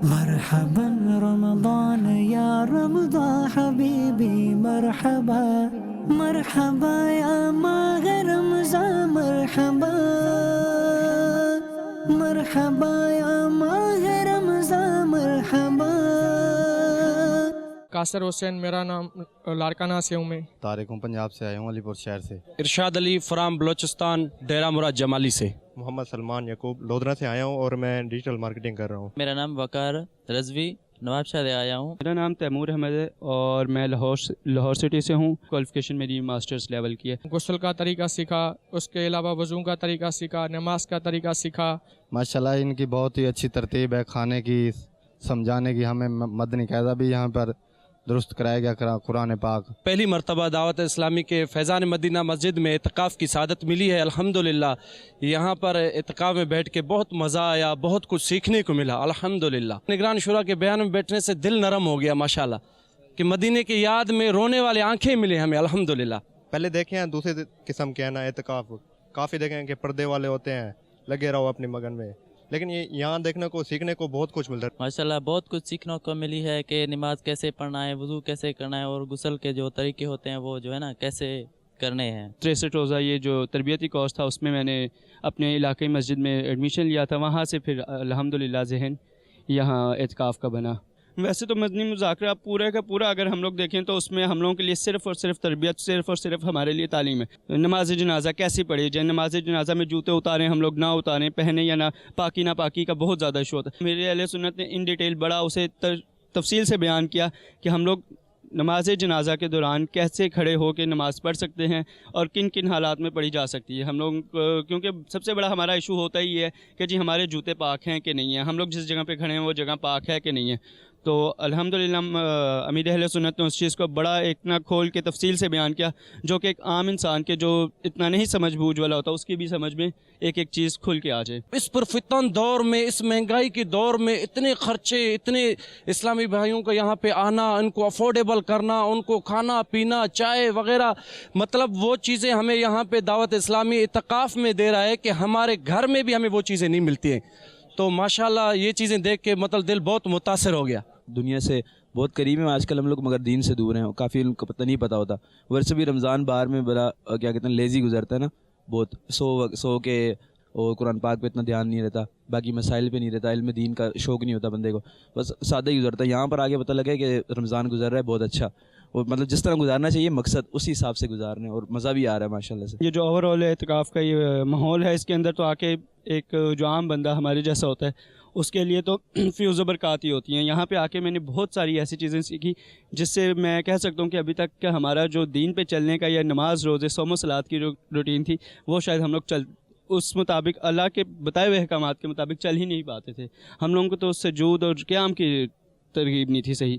مرحبا رمضان یا رمضان حبیبی مرحبا مرحبا یا ماہ رمضان مرحبا مرحبا یا ماہ رمضان مرحبا. قاصر حسین میرا نام، لاڑکانہ سے ہوں میں. طارق ہوں، پنجاب سے آیا ہوں، علی پور شہر سے. ارشاد علی فرام بلوچستان، ڈیرہ مراد جمالی سے. محمد سلمان یعقوب لودھرا سے آیا ہوں اور میں ڈیجیٹل مارکیٹنگ کر رہا ہوں. میرا نام وقار رضوی نواب شاہ سے آیا ہوں. میرا نام تیمور احمد ہے اور میں لاہور سٹی سے ہوں. کوالیفیکیشن میری ماسٹرز لیول کی ہے. غسل کا طریقہ سیکھا، اس کے علاوہ وضو کا طریقہ سیکھا، نماز کا طریقہ سیکھا. ماشاءاللہ ان کی بہت ہی اچھی ترتیب ہے کھانے کی، سمجھانے کی. ہمیں مدنی قاعدہ بھی یہاں پر درست کرایا گیا قرآن پاک. پہلی مرتبہ دعوت اسلامی کے فیضان مدینہ مسجد میں اعتکاف کی سعادت ملی ہے الحمدللہ. یہاں پر اعتکاف میں بیٹھ کے بہت مزہ آیا، بہت کچھ سیکھنے کو ملا الحمدللہ. نگران شورا کے بیان میں بیٹھنے سے دل نرم ہو گیا ماشاءاللہ، کہ مدینے کی یاد میں رونے والے آنکھیں ملے ہمیں الحمدللہ. پہلے دیکھیں ہیں دوسرے قسم کے ہیں نا اعتکاف، کافی دیکھیں ہیں کہ پردے والے ہوتے ہیں، لگے رہو اپنی مگن میں، لیکن یہ یہاں دیکھنے کو سیکھنے کو بہت کچھ ملتا ہے. ماشاءاللہ بہت کچھ سیکھنے کو ملی ہے کہ نماز کیسے پڑھنا ہے، وضو کیسے کرنا ہے، اور غسل کے جو طریقے ہوتے ہیں وہ جو ہے نا کیسے کرنے ہیں. 63 روزہ یہ جو تربیتی کورس تھا اس میں میں نے اپنے علاقائی مسجد میں ایڈمیشن لیا تھا. وہاں سے پھر الحمدللہ ذہن یہاں اعتکاف کا بنا. ویسے تو مدنی مذاکرہ پورے کا پورا اگر ہم لوگ دیکھیں تو اس میں ہم لوگوں کے لیے صرف اور صرف تربیت، صرف اور صرف ہمارے لیے تعلیم ہے. نماز جنازہ کیسی پڑھی جائے، نماز جنازہ میں جوتے اتاریں ہم لوگ، نہ اتاریں، پہنے یا نہ پاکی کا بہت زیادہ ایشو ہوتا ہے. میرے اہل سنت نے ان ڈیٹیل بڑا اسے تفصیل سے بیان کیا کہ ہم لوگ نماز جنازہ کے دوران کیسے کھڑے ہو کے نماز پڑھ سکتے ہیں اور کن کن حالات میں پڑھی جا سکتی ہے. ہم لوگ کیونکہ سب سے بڑا ہمارا ایشو ہوتا ہی ہے کہ جی ہمارے جوتے پاک ہیں کہ نہیں ہیں، ہم لوگ جس جگہ پہ کھڑے ہیں وہ جگہ پاک ہے کہ نہیں ہے. تو الحمدللہ امیر اہل سنت نے اس چیز کو بڑا اتنا کھول کے تفصیل سے بیان کیا، جو کہ ایک عام انسان کے جو اتنا نہیں سمجھ بوجھ والا ہوتا اس کی بھی سمجھ میں ایک ایک چیز کھل کے آ جائے. اس پرفتن دور میں، اس مہنگائی کے دور میں اتنے خرچے، اتنے اسلامی بھائیوں کا یہاں پہ آنا، ان کو افورڈیبل کرنا، ان کو کھانا پینا چائے وغیرہ، مطلب وہ چیزیں ہمیں یہاں پہ دعوت اسلامی اعتکاف میں دے رہا ہے کہ ہمارے گھر میں بھی ہمیں وہ چیزیں نہیں ملتی ہیں. تو ماشاءاللہ یہ چیزیں دیکھ کے مطلب دل بہت متاثر ہو گیا. دنیا سے بہت قریب ہیں آج کل ہم لوگ، مگر دین سے دور ہیں. کافی ان کو پتہ نہیں پتہ ہوتا. ویسے بھی رمضان باہر میں بڑا کیا کہتے ہیں لیزی گزرتا ہے نا، بہت سو کے، اور قرآن پاک پہ اتنا دھیان نہیں رہتا، باقی مسائل پہ نہیں رہتا، علم دین کا شوق نہیں ہوتا بندے کو، بس سادہ ہی گزرتا ہے. یہاں پر آگے پتہ لگے کہ رمضان گزر رہا ہے بہت اچھا، اور مطلب جس طرح گزارنا چاہیے مقصد اسی حساب سے گزارنے، اور مزہ بھی آ رہا ہے ماشاءاللہ سے. یہ جو اوور آل اعتکاف کا یہ ماحول ہے اس کے اندر تو آ کے ایک جو عام بندہ ہمارے جیسا ہوتا ہے اس کے لیے تو فیض و برکات ہی ہوتی ہیں. یہاں پہ آ کے میں نے بہت ساری ایسی چیزیں سیکھی جس سے میں کہہ سکتا ہوں کہ ابھی تک کہ ہمارا جو دین پہ چلنے کا یا نماز روزے صوم و صلات کی جو روٹین تھی وہ شاید ہم لوگ اس مطابق اللہ کے بتائے ہوئے احکامات کے مطابق چل ہی نہیں پاتے تھے. ہم لوگوں کو تو اس سے جود اور قیام کی ترغیب نہیں تھی صحیح.